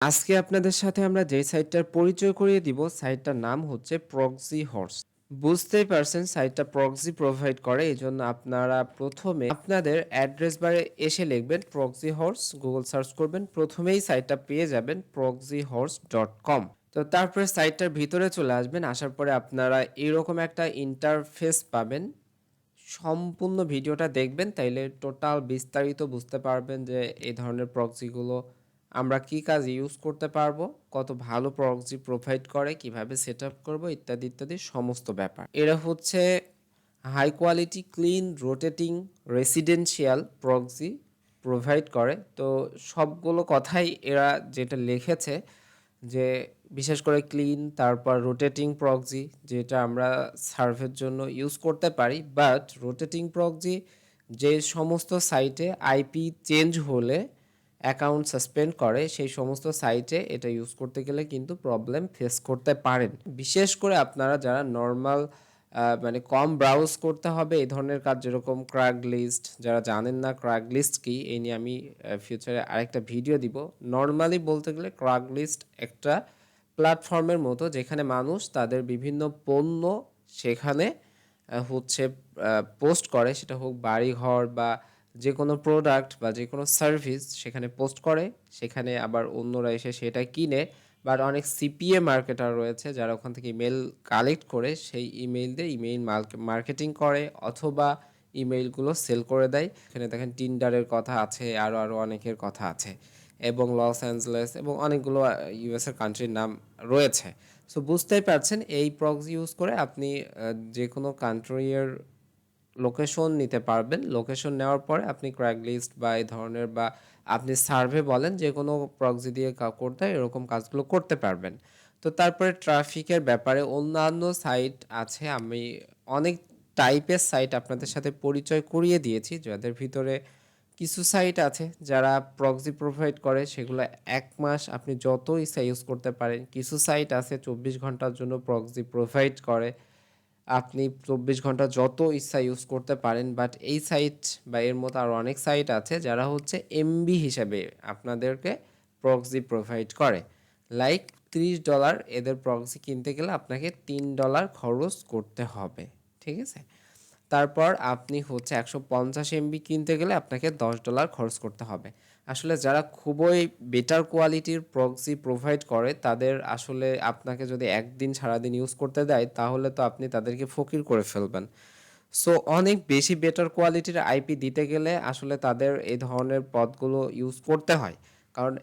আজকে আপনাদের সাথে আমরা যেই সাইটটার পরিচয় করিয়ে দিব, সাইটটার নাম হচ্ছে ProxyHorse। বুঝতেই পারছেন সাইটটা প্রক্সি প্রোভাইড করে। এজন্য আপনারা প্রথমে আপনাদের অ্যাড্রেস বারে এসে লিখবেন ProxyHorse, গুগল সার্চ করবেন। প্রথমেই সাইটটা পেয়ে যাবেন proxyhorse.com। তো তারপরে সাইটটার ভিতরে চলে আসবেন। আসার পরে আপনারা এরকম একটা ইন্টারফেস পাবেন। সম্পূর্ণ ভিডিওটা দেখবেন, তাইলে টোটাল বিস্তারিত বুঝতে পারবেন যে এই ধরনের প্রক্সিগুলো আমরা কি কাজ ইউজ করতে পারবো, কত ভালো প্রক্সি প্রোভাইড করে, কিভাবে সেট আপ করবো, ইত্যাদি ইত্যাদি সমস্ত ব্যাপার। এরা হচ্ছে high quality clean rotating residential proxy provide করে। তো সবগুলো কথাই এরা যেটা লিখেছে যে বিশেষ করে ক্লিন, তারপর রোটেটিং প্রক্সি যেটা আমরা সার্ভের জন্য ইউজ করতে পারি। বাট রোটেটিং প্রক্সি যে সমস্ত সাইটে আইপি চেঞ্জ হলে অ্যাকাউন্ট সাসপেন্ড করে, সেই সমস্ত সাইটে এটা ইউজ করতে গেলে কিন্তু প্রবলেম ফেস করতে পারেন। বিশেষ করে আপনারা যারা নর্মাল মানে কম ব্রাউজ করতে হবে এই ধরনের কাজ, যেরকম ক্র্যাগলিস্ট, যারা জানেন না ক্র্যাগলিস্ট কি, এই নিয়ে আমি ফিউচারে আরেকটা ভিডিও দিব। নর্মালি বলতে গেলে ক্র্যাগলিস্ট একটা প্ল্যাটফর্মের মতো যেখানে মানুষ তাদের বিভিন্ন পণ্য সেখানে হচ্ছে পোস্ট করে, সেটা হোক বাড়িঘর বা যে কোনো প্রোডাক্ট বা যে কোনো সার্ভিস সেখানে পোস্ট করে, সেখানে আবার অন্যরা এসে সেটা কিনে। বাট অনেক সিপিএ মার্কেটার রয়েছে যারা ওখান থেকে ইমেল কালেক্ট করে সেই ইমেইল দিয়ে ইমেইল মার্কেটিং করে অথবা ইমেইলগুলো সেল করে দেয়। এখানে দেখেন টিন্ডারের কথা আছে, আরও আরও অনেকের কথা আছে, এবং লস অ্যাঞ্জেলেস এবং অনেকগুলো ইউএসের কান্ট্রির নাম রয়েছে। সো বুঝতেই পারছেন এই প্রক্সি ইউজ করে আপনি যে কোনো কান্ট্রির লোকেশন নিতে পারবেন। লোকেশন নেওয়ার পরে আপনি ক্র্যাগলিস্ট বা এই ধরনের বা আপনি সার্ভে বলেন যে কোনো প্রক্সি দিয়ে করতে এরকম কাজগুলো করতে পারবেন। তো তারপরে ট্রাফিকের ব্যাপারে অন্যান্য সাইট আছে, আমি অনেক টাইপের সাইট আপনাদের সাথে পরিচয় করিয়ে দিয়েছি, যাদের ভিতরে কিছু সাইট আছে যারা প্রক্সি প্রোভাইড করে, সেগুলো 1 মাস আপনি যত ইচ্ছা ইউজ করতে পারেন। কিছু সাইট আছে 24 ঘন্টার জন্য প্রক্সি প্রোভাইড করে, আপনি 24 ঘন্টা যত ইচ্ছা ইউজ করতে পারেন। বাট এই সাইট বা এর মতো আরও অনেক সাইট আছে যারা হচ্ছে এমবি হিসাবে আপনাদেরকে প্রক্সি প্রোভাইড করে। লাইক $30 এদের প্রক্সি কিনতে গেলে আপনাকে $3 খরচ করতে হবে, ঠিক আছে। তারপর আপনি হচ্ছে 150 MB কিনতে গেলে আপনাকে $10 খরচ করতে হবে। আসলে যারা খুবই বেটার কোয়ালিটির প্রক্সি প্রোভাইড করে তাদের আসলে আপনাকে যদি একদিন সারাদিন ইউজ করতে দেয় তাহলে তো আপনি তাদেরকে ফকির করে ফেলবেন। সো অনেক বেশি বেটার কোয়ালিটির আইপি দিতে গেলে আসলে তাদের এই ধরনের পদগুলো ইউজ করতে হয়। কারণ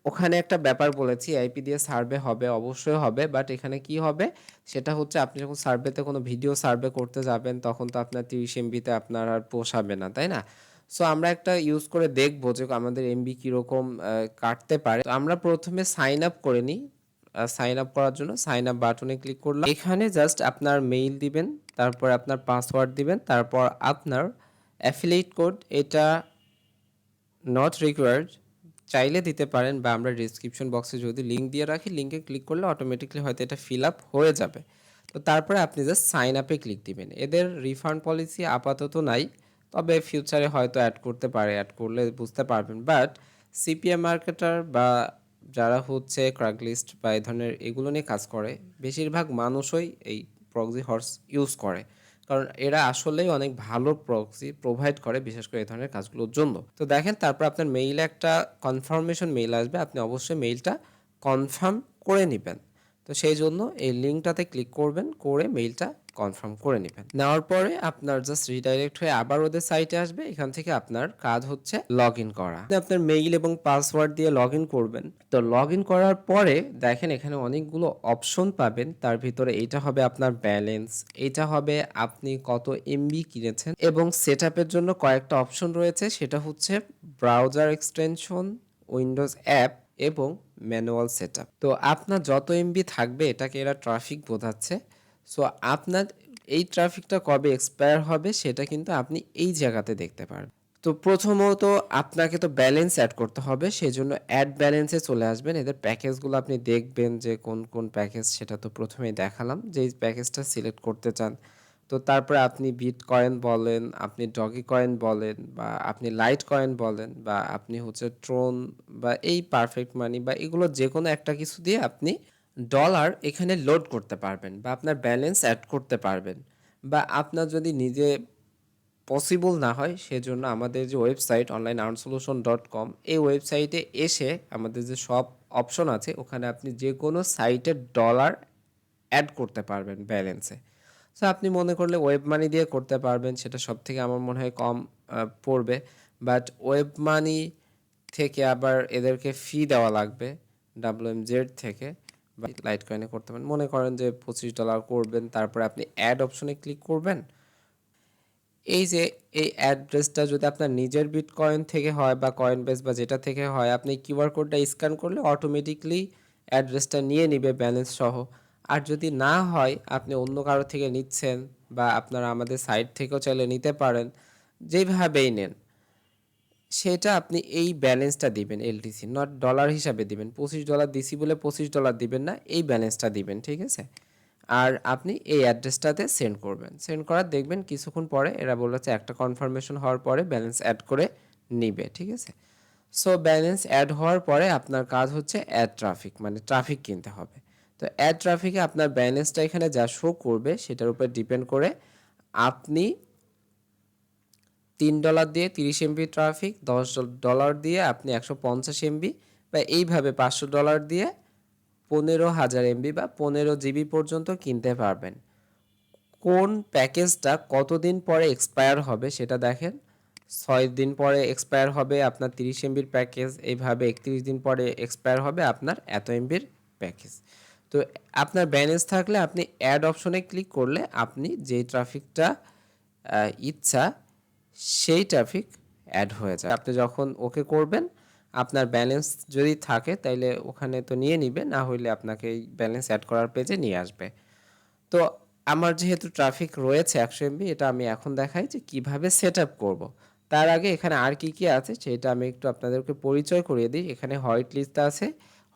ওখানে একটা ব্যাপার বলেছি, আইপি দিয়ে সার্ভে হবে, অবশ্যই হবে। বাট এখানে কি হবে সেটা হচ্ছে আপনি যখন সার্ভেতে কোনো ভিডিও সার্ভে করতে যাবেন তখন তো আপনার 30 MB-তে আপনার আর পোষাবে না, তাই না? সো আমরা একটা ইউজ করে দেখবো যে আমাদের এমবি কীরকম কাটতে পারে। তো আমরা প্রথমে সাইন আপ করে নিই। সাইন আপ করার জন্য সাইন আপ বাটনে ক্লিক করলাম। এখানে জাস্ট আপনার মেইল দিবেন, তারপর আপনার পাসওয়ার্ড দিবেন, তারপর আপনার অ্যাফিলিয়েট কোড, এটা নট রিকোয়ার্ড, চাইলে দিতে পারেন বা আমরা ডিসক্রিপশন বক্সে যদি লিঙ্ক দিয়ে রাখি, লিঙ্কে ক্লিক করলে অটোমেটিকলি হয়তো এটা ফিল আপ হয়ে যাবে। তো তারপরে আপনি জাস্ট সাইন আপে ক্লিক দিবেন। এদের রিফান্ড পলিসি আপাতত নাই, তবে ফিউচারে হয়তো অ্যাড করতে পারে, অ্যাড করলে বুঝতে পারবেন। বাট সিপিএ মার্কেটার বা যারা হচ্ছে ক্র্যাগলিস্ট বা এই ধরনের এগুলো নিয়ে কাজ করে, বেশিরভাগ মানুষই এই প্রক্সি হর্স ইউজ করে, কারণ এরা আসলেই অনেক ভালো প্রক্সি প্রোভাইড করে বিশেষ করে এই ধরনের কাজগুলোর জন্য। তো দেখেন তারপর আপনার মেইলে একটা কনফার্মেশন মেইল আসবে, আপনি অবশ্যই মেইলটা কনফার্ম করে নেবেন। তো সেই জন্য এই লিঙ্কটাতে ক্লিক করবেন, করে মেইলটা কনফার্ম করে নেবেন। নেওয়ার পরে আপনার জাস্ট রিডাইরেক্ট হয়ে আবার ওদের সাইটে আসবে। এখান থেকে আপনার কাজ হচ্ছে লগ ইন করা। আপনার মেইল এবং পাসওয়ার্ড দিয়ে লগ ইন করবেন। তো লগ ইন করার পরে দেখেন এখানে অনেকগুলো অপশন পাবেন, তার ভিতরে এইটা হবে আপনার ব্যালেন্স, এটা হবে আপনি কত এমবি কিনেছেন, এবং সেট আপের জন্য কয়েকটা অপশন রয়েছে, সেটা হচ্ছে ব্রাউজার এক্সটেনশন, উইন্ডোজ অ্যাপ এবং ম্যানুয়াল সেটআপ। তো আপনার যত এমবি থাকবে এটাকে এরা ট্রাফিক বোঝাচ্ছে। সো আপনার এই ট্রাফিকটা কবে এক্সপায়ার হবে সেটা কিন্তু আপনি এই জায়গাতে দেখতে পারবেন। তো প্রথমত আপনাকে তো ব্যালেন্স অ্যাড করতে হবে, সেই জন্য অ্যাড ব্যালেন্সে চলে আসবেন। এদের প্যাকেজগুলো আপনি দেখবেন যে কোন কোন প্যাকেজ, সেটা তো প্রথমেই দেখালাম, যে প্যাকেজটা সিলেক্ট করতে চান তো তারপরে আপনি বিটকয়েন বলেন, আপনি ডগি কয়েন বলেন, বা আপনি লাইট কয়েন বলেন, বা আপনি হচ্ছে ট্রোন, বা এই পারফেক্ট মানি, বা এগুলো যে কোনো একটা কিছু দিয়ে আপনি ডলার এখানে লোড করতে পারবেন, বা আপনার ব্যালেন্স অ্যাড করতে পারবেন। বা আপনার যদি নিজে পসিবল না হয়, সেজন্য আমাদের যে ওয়েবসাইট onlineearnsolution.com, এই ওয়েবসাইটে এসে আমাদের যে সব অপশন আছে, ওখানে আপনি যে কোনো সাইটে ডলার অ্যাড করতে পারবেন ব্যালেন্সে। সো আপনি মনে করলে ওয়েব মানি দিয়ে করতে পারবেন, সেটা সব থেকে আমার মনে হয় কম পড়বে। বাট ওয়েব মানি থেকে আবার এদেরকে ফি দেওয়া লাগবে WMZ থেকে, বা লাইট কয়েনে করতে পারেন। মনে করেন যে $25 করবেন, তারপরে আপনি অ্যাড অপশনে ক্লিক করবেন। এই যে এই অ্যাড্রেসটা যদি আপনার নিজের বিটকয়েন থেকে হয় বা কয়েনবেস বা যেটা থেকে হয়, আপনি কিউআর কোডটা স্ক্যান করলে অটোমেটিকলি অ্যাড্রেসটা নিয়ে নিবে ব্যালেন্স সহ। আর যদি না হয়, আপনি অন্য কারো থেকে নিচ্ছেন, বা আপনারা আমাদের সাইট থেকেও চাইলে নিতে পারেন, যেভাবেই নেন, সেটা আপনি এই ব্যালেন্সটা দিবেন এলটিসি, নট ডলার হিসাবে দিবেন। $25 দিছি বলে $25 দিবেন না, এই ব্যালেন্সটা দিবেন, ঠিক আছে? আর আপনি এই অ্যাড্রেসটাতে সেন্ড করবেন। সেন্ড করার দেখবেন কিছুক্ষণ পরে এরা বলেছে একটা কনফার্মেশন হওয়ার পরে ব্যালেন্স অ্যাড করে নিবে, ঠিক আছে? সো ব্যালেন্স অ্যাড হওয়ার পরে আপনার কাজ হচ্ছে অ্যাড ট্রাফিক, মানে ট্রাফিক কিনতে হবে। তো অ্যাড ট্রাফিকে আপনার ব্যালেন্সটা এখানে যা শো করবে সেটার উপর ডিপেন্ড করে আপনি $3 দিয়ে 30 MB ট্রাফিক, $10 দিয়ে আপনি 150 MB, বা এইভাবে $500 দিয়ে 15,000 MB বা 15 GB পর্যন্ত কিনতে পারবেন। কোন প্যাকেজটা কতদিন পরে এক্সপায়ার হবে সেটা দেখেন। 6 দিন পরে এক্সপায়ার হবে আপনার 30 MBর প্যাকেজ, এইভাবে 31 দিন পরে এক্সপায়ার হবে আপনার এত এমবির প্যাকেজ। তো আপনার ব্যালেন্স থাকলে আপনি অ্যাড অপশনে ক্লিক করলে আপনি যেই ট্রাফিকটা ইচ্ছা সেই ট্রাফিক অ্যাড হয়ে যায়। আপনি যখন ওকে করবেন, আপনার ব্যালেন্স যদি থাকে তাইলে ওখানে তো নিয়ে নিবে, না হইলে আপনাকে এই ব্যালেন্স অ্যাড করার পেজে নিয়ে আসবে। তো আমার যেহেতু ট্রাফিক রয়েছে 100 MB, এটা আমি এখন দেখাই যে কিভাবে সেট আপ করবো। তার আগে এখানে আর কি কি আছে সেটা আমি একটু আপনাদেরকে পরিচয় করিয়ে দিই। এখানে হোয়াইট লিস্ট আছে।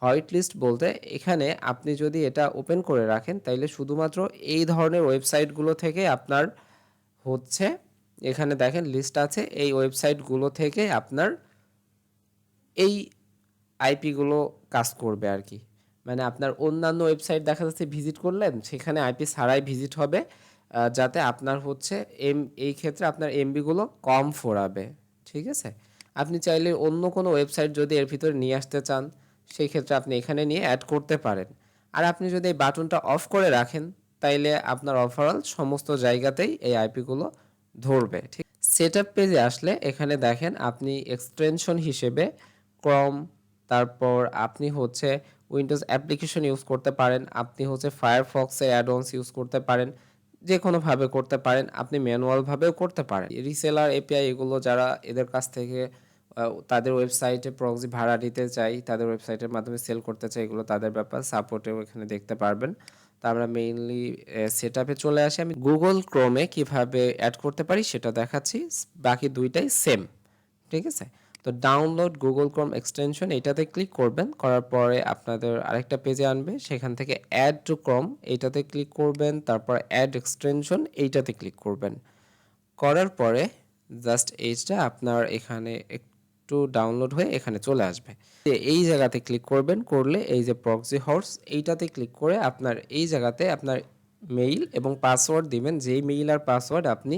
হোয়াইট লিস্ট বলতে এখানে আপনি যদি এটা ওপেন করে রাখেন, তাইলে শুধুমাত্র এই ধরনের ওয়েবসাইটগুলো থেকে আপনার হচ্ছে, এখানে দেখেন লিস্ট আছে, এই ওয়েবসাইটগুলো থেকে আপনার এই আইপিগুলো কাজ করবে আর কি। মানে আপনার অন্যান্য ওয়েবসাইট দেখা যাচ্ছে ভিজিট করলেন, সেখানে আইপি ছাড়াই ভিজিট হবে, যাতে আপনার হচ্ছে এই ক্ষেত্রে আপনার এমবিগুলো কম ফোরাবে, ঠিক আছে? আপনি চাইলে অন্য কোনো ওয়েবসাইট যদি এর ভিতরে নিয়ে আসতে চান, সেই ক্ষেত্রে আপনি এখানে নিয়ে অ্যাড করতে পারেন। আর আপনি যদি এই বাটনটা অফ করে রাখেন, তাইলে আপনার ওভারঅল সমস্ত জায়গাতেই এই আইপিগুলো ধরবে, ঠিক? সেটআপ পেজে আসলে এখানে দেখেন আপনি এক্সটেনশন হিসেবে ক্রম, তারপর আপনি হচ্ছে উইন্ডোজ অ্যাপ্লিকেশন ইউজ করতে পারেন, আপনি হচ্ছে ফায়ারফক্সের অ্যাডঅনস ইউজ করতে পারেন, যে কোনোভাবে করতে পারেন, আপনি ম্যানুয়ালভাবেও করতে পারেন। রিসেলার এপিআই এগুলো যারা এদের কাছ থেকে তাদের ওয়েবসাইটে প্রক্সি ভাড়া নিতে চাই, তাদের ওয়েবসাইটের মাধ্যমে সেল করতে চাই, এগুলো তাদের ব্যাপার, সাপোর্টেও এখানে দেখতে পারবেন। তো আমরা মেইনলি সেটআপে চলে আসি। আমি গুগল ক্রোমে কিভাবে অ্যাড করতে পারি সেটা দেখাচ্ছি, বাকি দুইটাই সেম, ঠিক আছে? তো ডাউনলোড গুগল ক্রোম এক্সটেনশন, এটাতে ক্লিক করবেন, করার পরে আপনাদের আরেকটা পেজে আনবে, সেখান থেকে অ্যাড টু ক্রোম এইটাতে ক্লিক করবেন, তারপর অ্যাড এক্সটেনশন এইটাতে ক্লিক করবেন। করার পরে জাস্ট এইটা আপনার এখানে একটু ডাউনলোড হয়ে এখানে চলে আসবে। এই জায়গাতে ক্লিক করবেন, করলে এই যে প্রক্সি হর্স এইটাতে ক্লিক করে আপনার এই জায়গাতে আপনার মেইল এবং পাসওয়ার্ড দিবেন, যেই মেইল আর পাসওয়ার্ড আপনি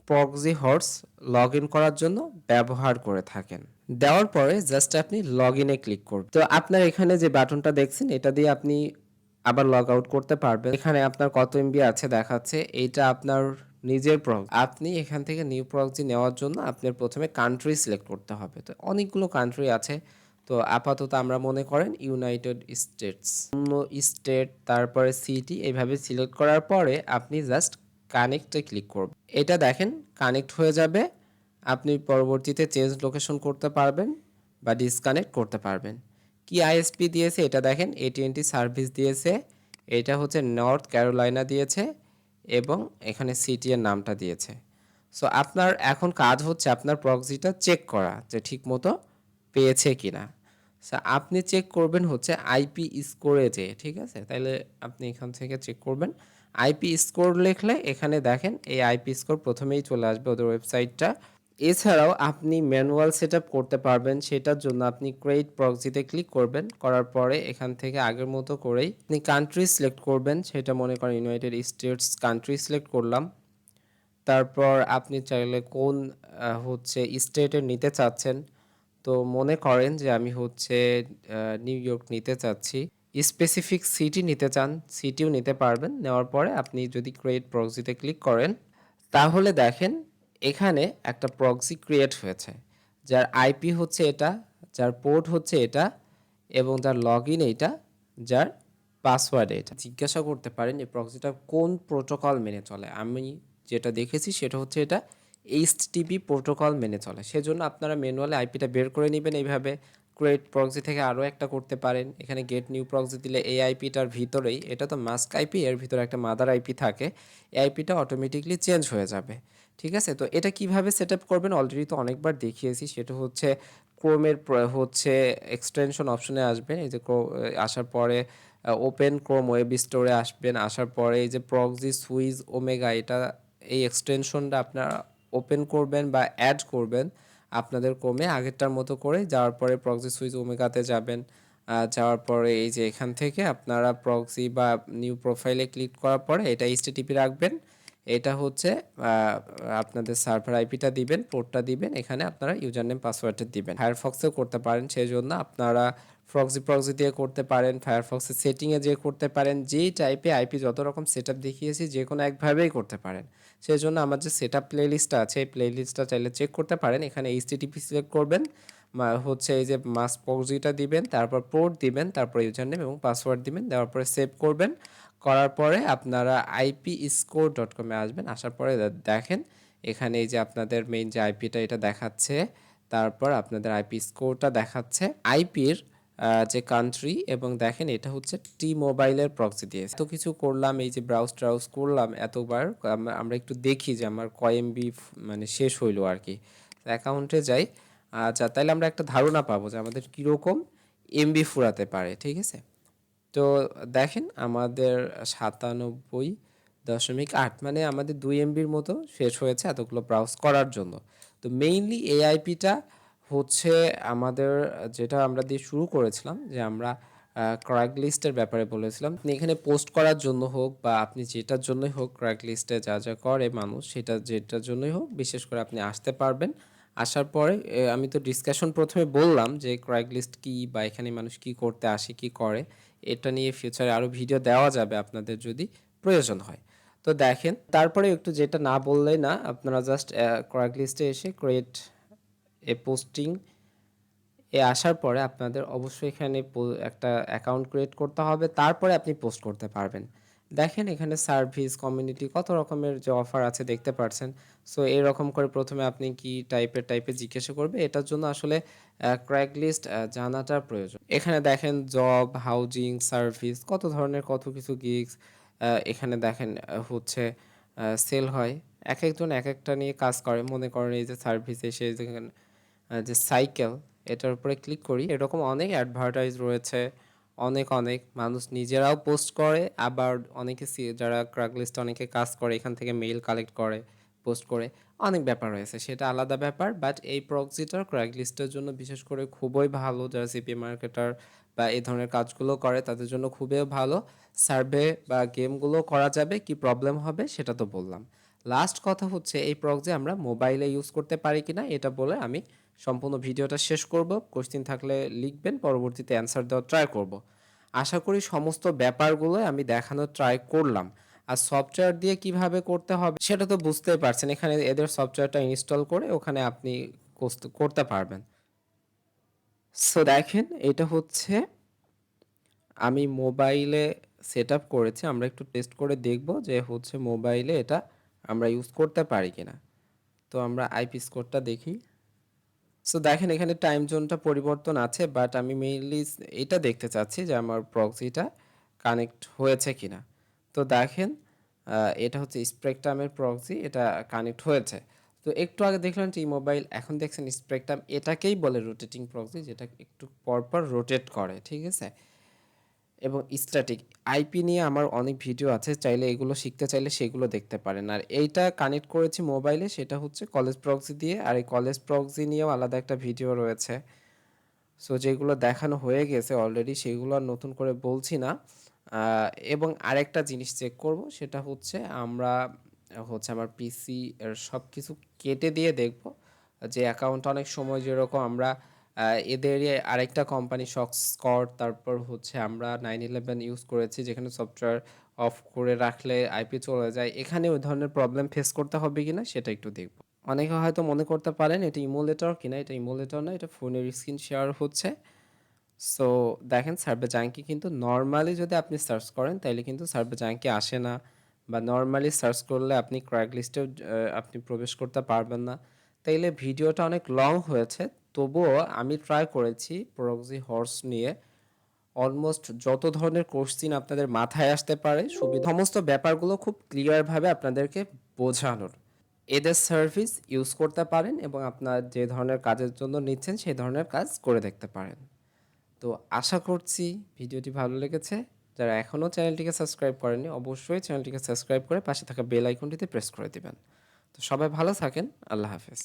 ProxyHorse লগ ইন করার জন্য ব্যবহার করে থাকেন। দেওয়ার পরে জাস্ট আপনি লগ ইনে ক্লিক করবেন। তো আপনার এখানে যে বাটনটা দেখছেন, এটা দিয়ে আপনি আবার লগ আউট করতে পারবেন। এখানে আপনার কত এমবি আছে দেখাচ্ছে, এইটা আপনার নিজের প্রক্সি। আপনি এখান থেকে নিউ প্রক্সি নেওয়ার জন্য আপনার প্রথমে কান্ট্রি সিলেক্ট করতে হবে। তো অনেকগুলো কান্ট্রি আছে, তো আপাতত আমরা মনে করেন ইউনাইটেড স্টেটস, অন্য স্টেট, তারপরে সিটি, এইভাবে সিলেক্ট করার পরে আপনি জাস্ট কানেক্টে ক্লিক করবেন। এটা দেখেন কানেক্ট হয়ে যাবে। আপনি পরবর্তীতে চেঞ্জ লোকেশন করতে পারবেন বা ডিসকানেক্ট করতে পারবেন। কি আইএসপি দিয়েছে এটা দেখেন, এটিএনটি সার্ভিস দিয়েছে, এটা হচ্ছে নর্থ ক্যারোলাইনা দিয়েছে, এবং এখানে সিটি এর নামটা দিয়েছে। সো আপনার এখন কাজ হচ্ছে আপনার প্রক্সিটা চেক করা যে ঠিকমতো পেয়েছে কিনা। সো আপনি চেক করবেন হচ্ছে আইপি স্কোরে যে, ঠিক আছে? তাইলে আপনি এখান থেকে চেক করবেন আইপি স্কোর লিখলে এখানে দেখেন এই আইপি স্কোর প্রথমেই চলে আসবে ওদের ওয়েবসাইটটা। এছাড়াও আপনি ম্যানুয়াল সেটআপ করতে পারবেন, সেটার জন্য আপনি ক্রিয়েট প্রক্সিতে ক্লিক করবেন। করার পরে এখান থেকে আগের মতো করেই আপনি কান্ট্রি সিলেক্ট করবেন, সেটা মনে করেন ইউনাইটেড স্টেটস কান্ট্রি সিলেক্ট করলাম। তারপর আপনি চাইলে কোন হচ্ছে স্টেটের নিতে চাচ্ছেন, তো মনে করেন যে আমি হচ্ছে নিউ ইয়র্ক নিতে চাচ্ছি। স্পেসিফিক সিটি নিতে চান, সিটিও নিতে পারবেন। নেওয়ার পরে আপনি যদি ক্রিয়েট প্রক্সিতে ক্লিক করেন, তাহলে দেখেন এখানে একটা প্রক্সি ক্রিয়েট হয়েছে, যার আইপি হচ্ছে এটা, যার পোর্ট হচ্ছে এটা, এবং যার লগ ইন এইটা, যার পাসওয়ার্ড এটা। জিজ্ঞাসা করতে পারেন এই প্রক্সিটা কোন প্রোটোকল মেনে চলে। আমি যেটা দেখেছি সেটা হচ্ছে এটা এইচটিটিপি প্রোটোকল মেনে চলে। সেজন্য আপনারা ম্যানুয়ালি আইপিটা বের করে নেবেন। এইভাবে ক্রিয়েট প্রক্সি থেকে আরও একটা করতে পারেন। এখানে গেট নিউ প্রক্সি দিলে এই আইপিটার ভিতরেই, এটা তো মাস্ক আইপি, এর ভিতরে একটা মাদার আইপি থাকে, এই আইপিটা অটোমেটিকলি চেঞ্জ হয়ে যাবে। ঠিক আছে, তো এটা কিভাবে সেট আপ করবেন অলরেডি তো অনেকবার দেখিয়েছি। সেটা হচ্ছে ক্রোমের হচ্ছে এক্সটেনশন অপশনে আসবেন। এই যে আসার পরে ওপেন ক্রোম ওয়েব স্টোরে আসবেন। আসার পরে এই যে প্রক্সি সুইচ ওমেগা, এটা এই এক্সটেনশনটা আপনারা ওপেন করবেন বা অ্যাড করবেন আপনাদের ক্রোমে আগেরটার মতো করে। যাওয়ার পরে প্রক্সি সুইচ ওমেগাতে যাবেন। যাওয়ার পরে এই যে এখান থেকে আপনারা প্রক্সি বা নিউ প্রোফাইলে ক্লিক করার পরে এটা এইচটিটিপি রাখবেন। এটা হচ্ছে আপনাদের সার্ভার আইপিটা দিবেন, পোর্টটা দিবেন, এখানে আপনারা ইউজার নেম পাসওয়ার্ডটা দিবেন। ফায়ারফক্সেও করতে পারেন, সেই জন্য আপনারা প্রক্সি দিয়ে করতে পারেন, ফায়ারফক্সের সেটিংয়ে যেয়ে করতে পারেন। যেই টাইপে আইপি যত রকম সেট আপ দেখিয়েছি যে কোনো একভাবেই করতে পারেন। সেই জন্য আমার যে সেট আপ প্লেলিস্টটা আছে এই প্লেলিস্টটা চাইলে চেক করতে পারেন। এখানে এইচটিটিপি সিলেক্ট করবেন, হচ্ছে এই যে মাস্ক প্রক্সিটা দিবেন, তারপর পোর্ট দিবেন, তারপর ইউজার নেম এবং পাসওয়ার্ড দিবেন, দেওয়ার পরে সেভ করবেন। করার পরে আপনারা ipiscore.com-এ আসবেন। আসার পরে দেখেন এখানে এই যে আপনাদের মেইন যে আইপিটা এটা দেখাচ্ছে, তারপর আপনাদের আইপি স্কোরটা দেখাচ্ছে, আইপির যে কান্ট্রি, এবং দেখেন এটা হচ্ছে টি মোবাইলের প্রক্সি দিয়ে এত কিছু করলাম। এই যে ব্রাউজ করলাম এতবার, আমরা একটু দেখি যে আমার কয় এমবি মানে শেষ হইলো আর কি। অ্যাকাউন্টে যাই। আচ্ছা, তাইলে আমরা একটা ধারণা পাবো যে আমাদের কীরকম এমবি ফুরাতে পারে। ঠিক আছে, তো দেখেন আমাদের 97.8 মানে আমাদের 2 এমবির মতো শেষ হয়েছে এতগুলো ব্রাউজ করার জন্য। তো মেইনলি এই আইপিটা হচ্ছে আমাদের, যেটা আমরা দিয়ে শুরু করেছিলাম, যে আমরা ক্র্যাগলিস্টের ব্যাপারে বলেছিলাম। আপনি এখানে পোস্ট করার জন্য হোক বা আপনি যেটার জন্যই হোক, ক্র্যাগলিস্টে যা যা করে মানুষ, সেটা যেটার জন্যই হোক, বিশেষ করে আপনি আসতে পারবেন। আসার পরে আমি তো ডিসকাশন প্রথমে বললাম যে ক্র্যাগলিস্ট কি বা এখানে মানুষ কি করতে আসে কি করে, এটা নিয়ে ফিউচারে আরও ভিডিও দেওয়া যাবে আপনাদের যদি প্রয়োজন হয়। তো দেখেন তারপরে একটু যেটা না বললেই না, আপনারা জাস্ট ক্র্যাগলিস্টে এসে ক্রিয়েট এ পোস্টিং এ আসার পরে আপনাদের অবশ্যই এখানে একটা অ্যাকাউন্ট ক্রিয়েট করতে হবে, তারপরে আপনি পোস্ট করতে পারবেন। দেখেন এখানে সার্ভিস কমিউনিটি কত রকমের যে অফার আছে দেখতে পাচ্ছেন। সো এরকম করে প্রথমে আপনি কি টাইপের জিজ্ঞাসা করবে, এটার জন্য আসলে ক্র্যাগলিস্ট জানাটা প্রয়োজন। এখানে দেখেন জব, হাউজিং, সার্ভিস, কত ধরনের কত কিছু গিগস এখানে দেখেন হচ্ছে সেল হয়। এক একজন এক একটা নিয়ে কাজ করে। মনে করেন এই যে সার্ভিস এসে যেখানে যে সাইকেল, এটার উপরে ক্লিক করি, এরকম অনেক অ্যাডভার্টাইজ রয়েছে। অনেক মানুষ নিজেরাও পোস্ট করে, আবার অনেকে যারা ক্র্যাগলিস্টে অনেকে কাজ করে এখান থেকে মেইল কালেক্ট করে, পোস্ট করে, অনেক ব্যাপার রয়েছে, সেটা আলাদা ব্যাপার। বাট এই প্রক্সিটার ক্র্যাগলিস্টের জন্য বিশেষ করে খুবই ভালো। যারা সিপি মার্কেটার বা এই ধরনের কাজগুলো করে তাদের জন্য খুবই ভালো। সার্ভে বা গেমগুলো করা যাবে, কি প্রবলেম হবে সেটা তো বললাম। লাস্ট কথা হচ্ছে এই প্রক্সি আমরা মোবাইলে ইউজ করতে পারি কিনা এটা বলে আমি সম্পূর্ণ ভিডিওটা শেষ করব। কোশ্চেন থাকলে লিখবেন, পরবর্তীতে অ্যান্সার দেওয়ার ট্রাই করব। আশা করি সমস্ত ব্যাপারগুলো আমি দেখানোর ট্রাই করলাম। আর সফটওয়্যার দিয়ে কিভাবে করতে হবে সেটা তো বুঝতেই পারছেন। এখানে এদের সফটওয়্যারটা ইনস্টল করে ওখানে আপনি করতে পারবেন। সো দেখেন এটা হচ্ছে আমি মোবাইলে সেট আপ করেছি। আমরা একটু টেস্ট করে দেখব যে হচ্ছে মোবাইলে এটা আমরা ইউজ করতে পারি কিনা। তো আমরা আইপি স্কোরটা দেখি। সো দেখেন এখানে টাইম জোনটা পরিবর্তন আছে, বাট আমি মেইনলি এটা দেখতে চাচ্ছি যে আমার প্রক্সিটা কানেক্ট হয়েছে কিনা। তো দেখেন এটা হচ্ছে স্পেকট্রামের প্রক্সি, এটা কানেক্ট হয়েছে। তো একটু আগে দেখলেন টি মোবাইল, এখন দেখছেন স্পেকট্রাম, এটাকেই বলে রোটেটিং প্রক্সি, যেটা একটু পরপর রোটেট করে। ঠিক আছে, এবং স্ট্যাটিক আইপি নিয়ে আমার অনেক ভিডিও আছে, চাইলে এগুলো শিখতে চাইলে সেগুলো দেখতে পারেন। আর এইটা কানেক্ট করেছি মোবাইলে, সেটা হচ্ছে কলেজ প্রক্সি দিয়ে, আর এই কলেজ প্রক্সি নিয়েও আলাদা একটা ভিডিও রয়েছে। সো যেগুলো দেখানো হয়ে গেছে অলরেডি সেগুলো আর নতুন করে বলছি না। এবং আরেকটা জিনিস চেক করব, সেটা হচ্ছে আমরা হচ্ছে আমার পিসি এর সব কিছু কেটে দিয়ে দেখব যে অ্যাকাউন্ট অনেক সময় যেরকম আমরা এদেরই আরেকটা কোম্পানি স্কর, তারপর হচ্ছে আমরা 911 ইউজ করেছি যেখানে সফটওয়্যার অফ করে রাখলে আইপি চলে যায়, এখানে ওই ধরনের প্রবলেম ফেস করতে হবে কিনা সেটা একটু দেখব। অনেকে হয়তো মনে করতে পারেন এটা ইমুলেটর কিনা, এটা ইমুলেটর না, এটা ফোনের স্ক্রিন শেয়ার হচ্ছে। সো দেখেন সার্ভে জাঙ্কি কিন্তু নর্মালি যদি আপনি সার্চ করেন তাইলে কিন্তু সার্ভে জাঙ্কি আসে না, বা নর্মালি সার্চ করলে আপনি ক্র্যাগলিস্টেও আপনি প্রবেশ করতে পারবেন না। তাইলে ভিডিওটা অনেক লং হয়েছে, তবুও আমি ট্রাই করেছি প্রক্সি হর্স নিয়ে অলমোস্ট যত ধরনের কোশ্চিন আপনাদের মাথায় আসতে পারে সুবিধা সমস্ত ব্যাপারগুলো খুব ক্লিয়ারভাবে আপনাদেরকে বোঝানোর। এদের সার্ভিস ইউজ করতে পারেন এবং আপনার যে ধরনের কাজের জন্য নিচ্ছেন সেই ধরনের কাজ করে দেখতে পারেন। তো আশা করছি ভিডিওটি ভালো লেগেছে। যারা এখনও চ্যানেলটিকে সাবস্ক্রাইব করেননি অবশ্যই চ্যানেলটিকে সাবস্ক্রাইব করে পাশে থাকা বেল আইকনটিতে প্রেস করে দিবেন। তো সবাই ভালো থাকেন। আল্লাহ হাফেজ।